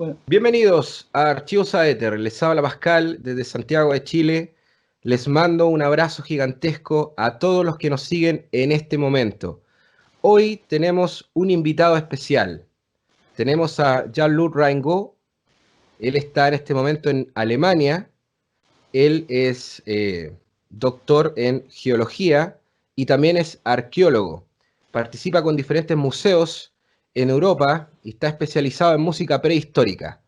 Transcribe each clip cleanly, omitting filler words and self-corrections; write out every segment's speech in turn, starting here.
Bueno, Bienvenidos a Archivos Aether. Les habla Pascal desde Santiago de Chile. Les mando un abrazo gigantesco a todos los que nos siguen en este momento. Hoy tenemos un invitado especial. Tenemos a Jean-Luc Ringot. Él está en este momento en Alemania. Él es doctor en geología y también es arqueólogo. Participa con diferentes museos en Europa y está especializado en música prehistórica.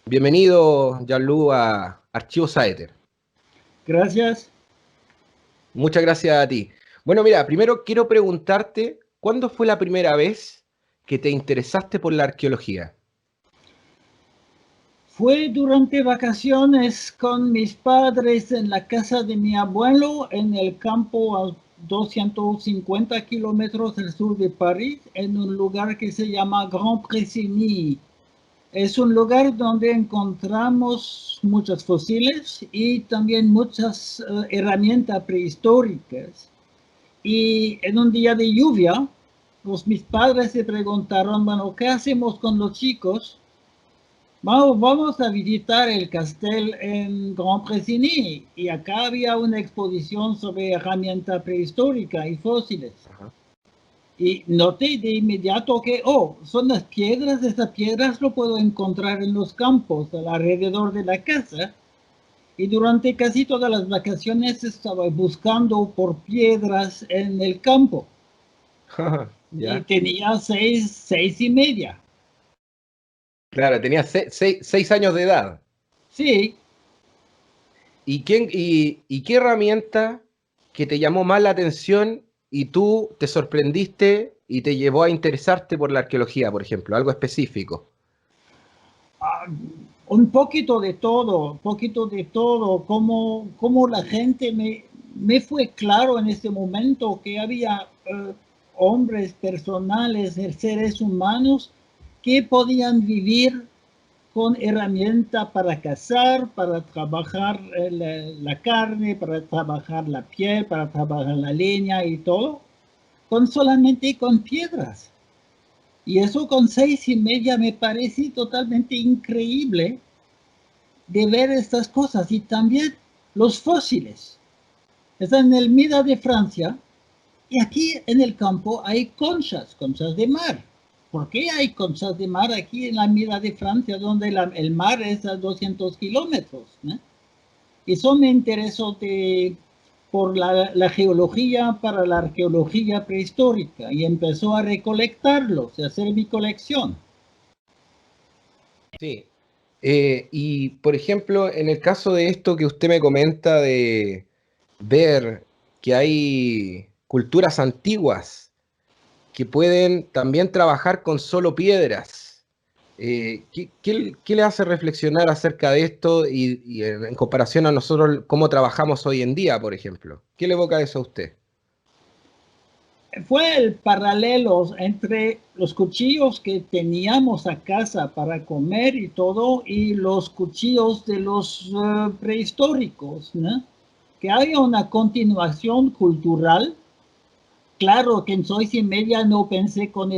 Bienvenido, Jean-Luc, a Archivos Aether. gracias. Muchas gracias a ti. Bueno, mira, primero quiero preguntarte, ¿cuándo fue la primera vez que te interesaste por la arqueología? Fue durante vacaciones con mis padres en la casa de mi abuelo en el campo a 250 kilómetros al sur de París, en un lugar que se llama Grand Pressigny. Es un lugar donde encontramos muchos fósiles y también muchas herramientas prehistóricas. Y en un día de lluvia, mis padres se preguntaron, bueno, ¿qué hacemos con los chicos? Vamos a visitar el castel en Grand Pressigny, y acá había una exposición sobre herramienta prehistórica y fósiles. Ajá. Y noté de inmediato que, son las piedras. Estas piedras lo puedo encontrar en los campos alrededor de la casa. Y durante casi todas las vacaciones estaba buscando por piedras en el campo. Y ¿Ya? tenía seis y media. Claro, tenías 6 años de edad. Sí. ¿Y qué herramienta que te llamó más la atención y tú te sorprendiste y te llevó a interesarte por la arqueología, por ejemplo? Algo específico. Ah, un poquito de todo, como la gente me fue claro en ese momento que había hombres personales, seres humanos, que podían vivir con herramientas para cazar, para trabajar la carne, para trabajar la piel, para trabajar la leña y todo, solamente con piedras. Y eso con seis y media me parece totalmente increíble de ver estas cosas. Y también los fósiles. Están en el Mida de Francia, y aquí en el campo hay conchas de mar. ¿Por qué hay conchas de mar aquí en la Mida de Francia, donde el mar es a 200 kilómetros? ¿No? Eso me interesó por la geología para la arqueología prehistórica, y empezó a recolectarlos, a hacer mi colección. Sí. Y, por ejemplo, en el caso de esto que usted me comenta de ver que hay culturas antiguas que pueden también trabajar con solo piedras, ¿qué le hace reflexionar acerca de esto y en comparación a nosotros, cómo trabajamos hoy en día, por ejemplo? ¿Qué le evoca eso a usted? Fue el paralelo entre los cuchillos que teníamos a casa para comer y todo, y los cuchillos de los prehistóricos, ¿no? Que haya una continuación cultural. Claro que en Sois y Media no pensé con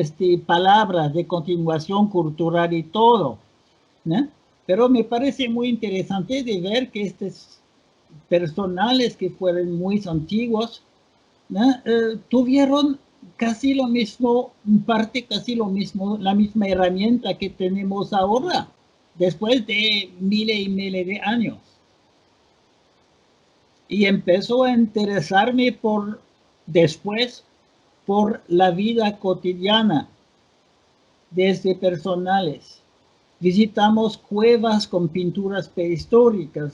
palabras de continuación cultural y todo, ¿no? Pero me parece muy interesante de ver que estos personales que fueron muy antiguos, ¿no? Tuvieron casi lo mismo, en parte casi lo mismo, la misma herramienta que tenemos ahora, después de miles y miles de años. Y empezó a interesarme después por la vida cotidiana desde personales. Visitamos cuevas con pinturas prehistóricas.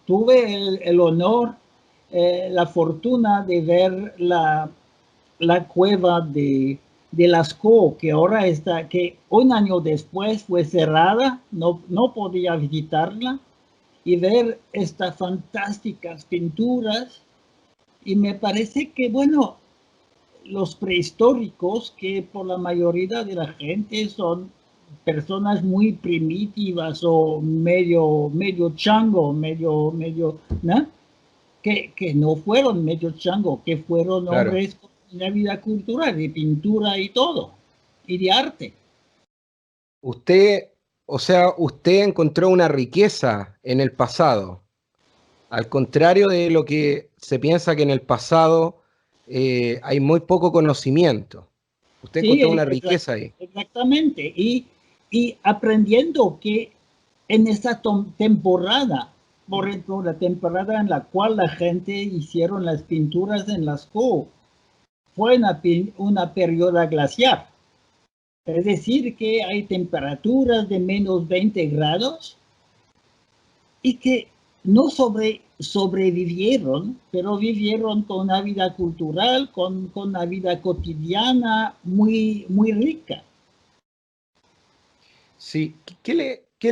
Tuve el honor, la fortuna de ver la cueva de Lascaux, que ahora está, que un año después fue cerrada, no podía visitarla, y ver estas fantásticas pinturas. Y me parece que, bueno, los prehistóricos, que por la mayoría de la gente son personas muy primitivas o medio chango, ¿no? Que no fueron medio chango, que fueron Claro. hombres con una vida cultural, de pintura y todo, y de arte. Usted O sea, usted encontró una riqueza en el pasado, al contrario de lo que se piensa que en el pasado hay muy poco conocimiento. Usted Sí, encontró una riqueza ahí. exactamente. Y aprendiendo que en esta temporada, por ejemplo, la temporada en la cual la gente hicieron las pinturas en Lascaux, fue una periodo glaciar. Es decir, que hay temperaturas de menos 20 grados y que no sobrevivieron, pero vivieron con una vida cultural, con una vida cotidiana muy, muy rica. Sí, qué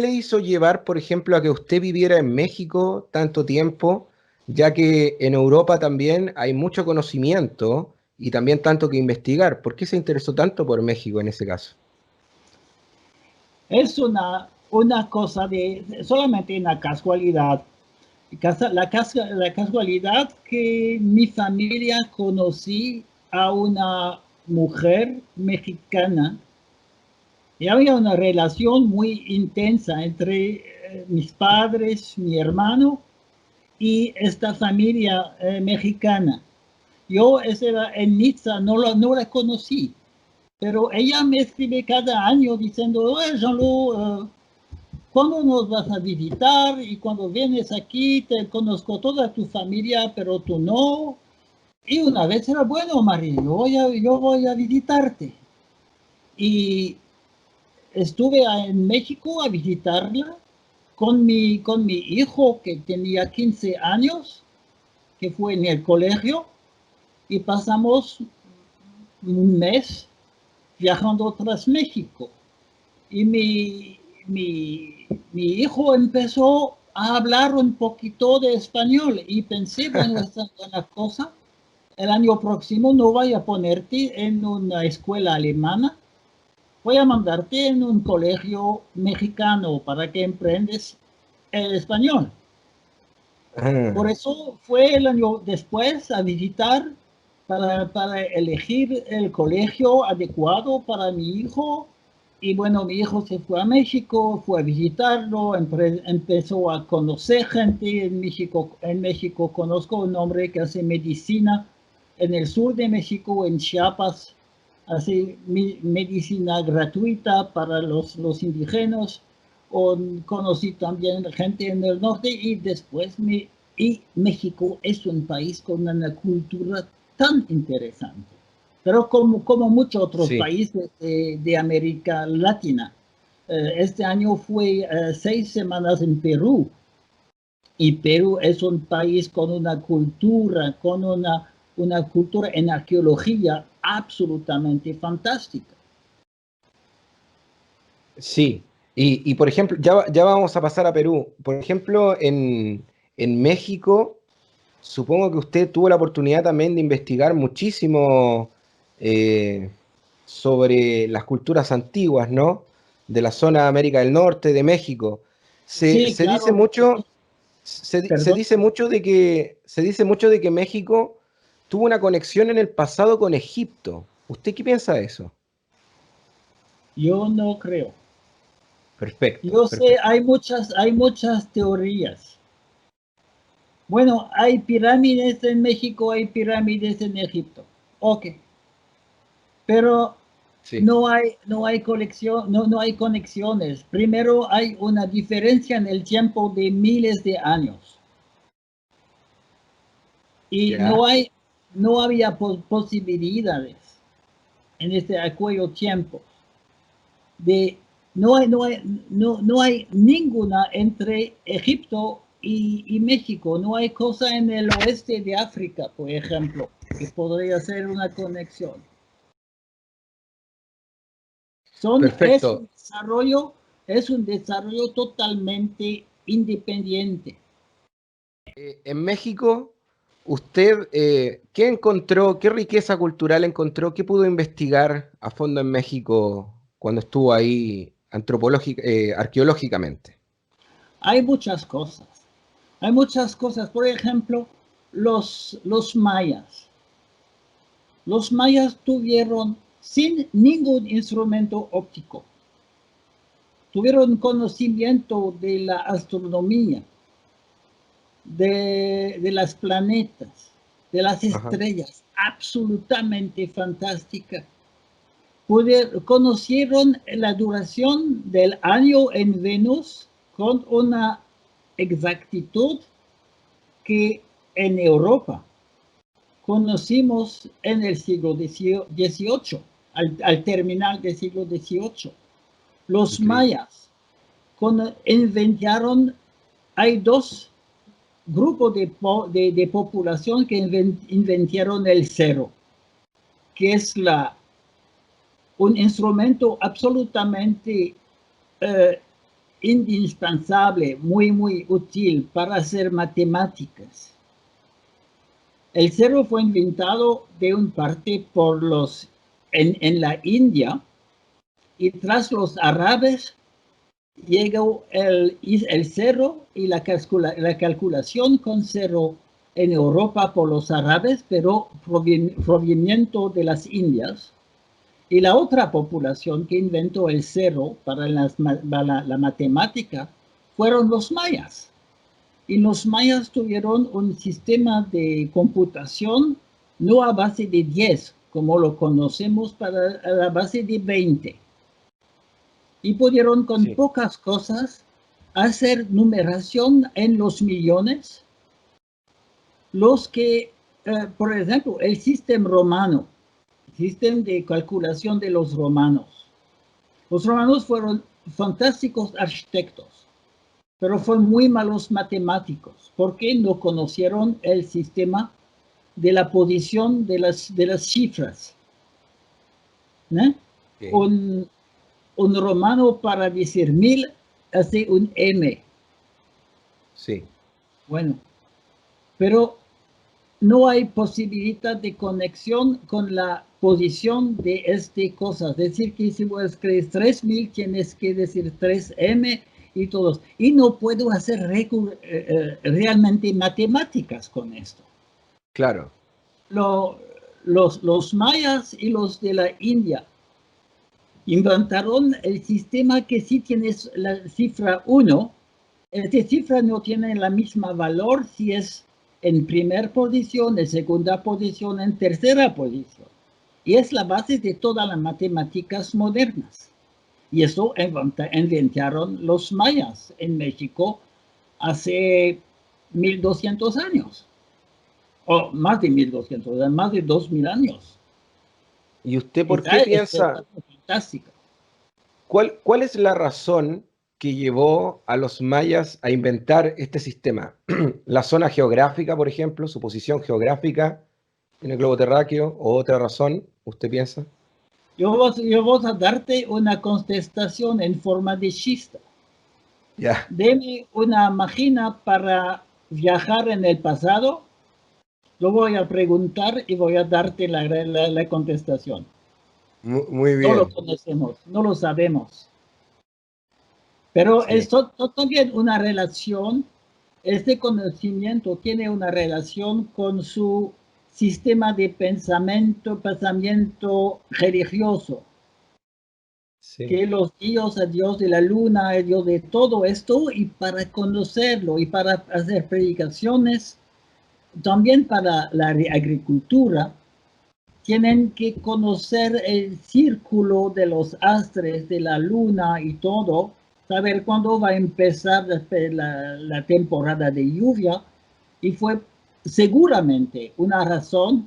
le hizo llevar, por ejemplo, a que usted viviera en México tanto tiempo, ya que en Europa también hay mucho conocimiento y también tanto que investigar? ¿Por qué se interesó tanto por México en ese caso? Es una cosa de solamente una casualidad. La casualidad que mi familia conocí a una mujer mexicana y había una relación muy intensa entre mis padres, mi hermano y esta familia mexicana. Yo era en Niza, no la conocí, pero ella me escribe cada año diciendo, oye, Jean-Luc, ¿cuándo nos vas a visitar? Y cuando vienes aquí, te conozco toda tu familia, pero tú no. Y una vez era, bueno, María, yo voy a visitarte. Y estuve en México a visitarla con mi hijo que tenía 15 años, que fue en el colegio, y pasamos un mes viajando tras México. Y mi hijo empezó a hablar un poquito de español y pensé, bueno, esta es una cosa, el año próximo no voy a ponerte en una escuela alemana, voy a mandarte en un colegio mexicano para que emprendes el español. Por Ah, eso fue el año después a visitar para elegir el colegio adecuado para mi hijo. Y bueno, mi hijo se fue a México, fue a visitarlo, empezó a conocer gente en México. En México conozco un hombre que hace medicina en el sur de México, en Chiapas, hace medicina gratuita para los indígenas. O conocí también gente en el norte y después y México es un país con una cultura tan interesante, pero como muchos otros sí. países de América Latina. Este año fue 6 semanas en Perú y Perú es un país con una cultura en arqueología absolutamente fantástica. Sí, y por ejemplo, ya vamos a pasar a Perú. Por ejemplo, en México, supongo que usted tuvo la oportunidad también de investigar muchísimo eh, sobre las culturas antiguas, ¿no? De la zona de América del Norte, de México. Sí, Se dice claro, mucho, perdón. se dice mucho de que México tuvo una conexión en el pasado con Egipto. ¿Usted qué piensa de eso? Yo no creo. Perfecto, Yo sé, perfecto. hay muchas teorías. Bueno, hay pirámides en México, hay pirámides en Egipto. Ok, pero Sí, no hay colección, no hay conexiones. Primero hay una diferencia en el tiempo de miles de años. Y ya. no había posibilidades en este aquello tiempo de no hay ninguna entre Egipto y México. No hay cosa en el oeste de África, por ejemplo, que podría ser una conexión. Son, Perfecto. es un desarrollo totalmente independiente. En México, usted, ¿qué encontró, qué riqueza cultural encontró, qué pudo investigar a fondo en México cuando estuvo ahí arqueológicamente? Hay muchas cosas. Hay muchas cosas. Por ejemplo, los mayas. Los mayas tuvieron sin ningún instrumento óptico. tuvieron conocimiento de la astronomía, de las planetas, de las estrellas, absolutamente fantástica. Conocieron la duración del año en Venus con una exactitud que en Europa conocimos en el siglo XVIII, al terminar del siglo XVIII. Los mayas inventaron, hay dos grupos de población que inventaron el cero, que es un instrumento absolutamente indispensable, muy útil para hacer matemáticas. El cero fue inventado de un parte por en la India, y tras los árabes llegó el cero y la calculación con cero en Europa por los árabes, pero proveniente de las Indias. Y la otra población que inventó el cero para la matemática fueron los mayas. Y los mayas tuvieron un sistema de computación no a base de 10, como lo conocemos, para a la base de 20. Y pudieron con pocas cosas hacer numeración en los millones. Los que, por ejemplo, el sistema romano, sistema de calculación de los romanos. Los romanos fueron fantásticos arquitectos, pero fueron muy malos matemáticos, porque no conocieron el sistema de la posición de las cifras. ¿No? Un romano para decir 1000 hace un M. Sí. Bueno, pero no hay posibilidad de conexión con la posición de estas cosas. Es decir, que si vos escribes 3000, tienes que decir 3M y todos. Y no puedo hacer realmente matemáticas con esto. Claro. Los mayas y los de la India inventaron el sistema que si tienes la cifra 1, esta cifra no tiene la misma valor si es en primera posición, en segunda posición, en tercera posición. Y es la base de todas las matemáticas modernas. Y eso inventaron los mayas en México hace 1200 años. O más de 1200, más de 2000 años. ¿Y usted por qué piensa? Fantástica. ¿Cuál es la razón que llevó a los mayas a inventar este sistema? ¿La zona geográfica, por ejemplo, su posición geográfica en el globo terráqueo, o otra razón, usted piensa? Yo voy a darte una contestación en forma de chiste. Ya. Deme una máquina para viajar en el pasado. Lo voy a preguntar y voy a darte la contestación. Muy bien. No lo conocemos, no lo sabemos. Pero esto también una relación, este conocimiento tiene una relación con su sistema de pensamiento religioso. Sí. Que los dioses, el dios de la luna, el dios de todo esto, y para conocerlo y para hacer predicaciones, también para la agricultura, tienen que conocer el círculo de los astros, de la luna y todo, saber cuándo va a empezar la temporada de lluvia, y fue seguramente una razón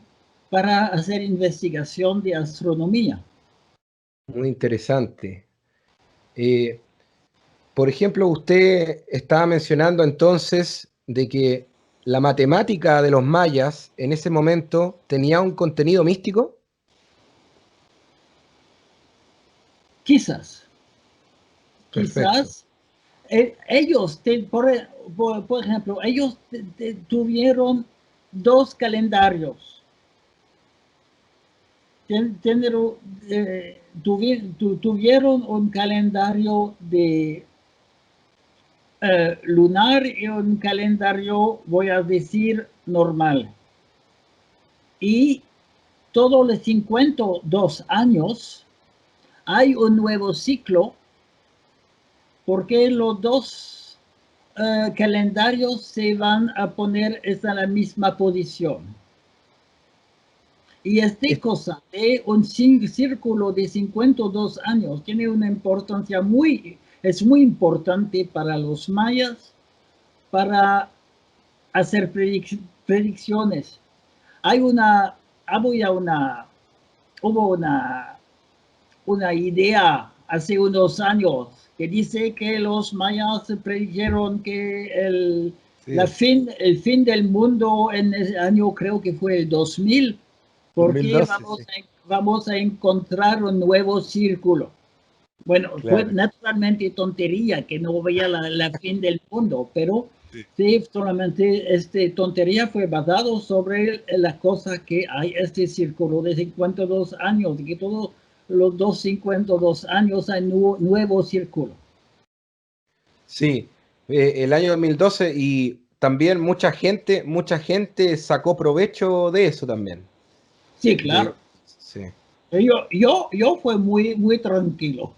para hacer investigación de astronomía. Muy interesante. Por ejemplo, usted estaba mencionando entonces de que la matemática de los mayas en ese momento tenía un contenido místico. Quizás. Perfecto. Quizás ellos, por ejemplo, ellos tuvieron dos calendarios. Tuvieron un calendario de lunar y un calendario, voy a decir, normal. Y todos los 52 años hay un nuevo ciclo porque los dos calendarios se van a poner en la misma posición. Y esta cosa de un círculo de 52 años tiene una importancia es muy importante para los mayas, para hacer predicciones. Hubo una idea hace unos años que dice que los mayas predijeron que el fin del mundo en ese año, creo que fue el 2000, porque 2012, vamos a encontrar un nuevo círculo. Bueno, claro. fue naturalmente tontería que no veía la fin del mundo, pero sí, solamente esta tontería fue basado sobre la cosa que hay este círculo de 52 años, y que todos los 52 años hay nuevo círculo. Sí, el año 2012 y también mucha gente sacó provecho de eso también. Sí, claro. Sí. Yo fui muy tranquilo.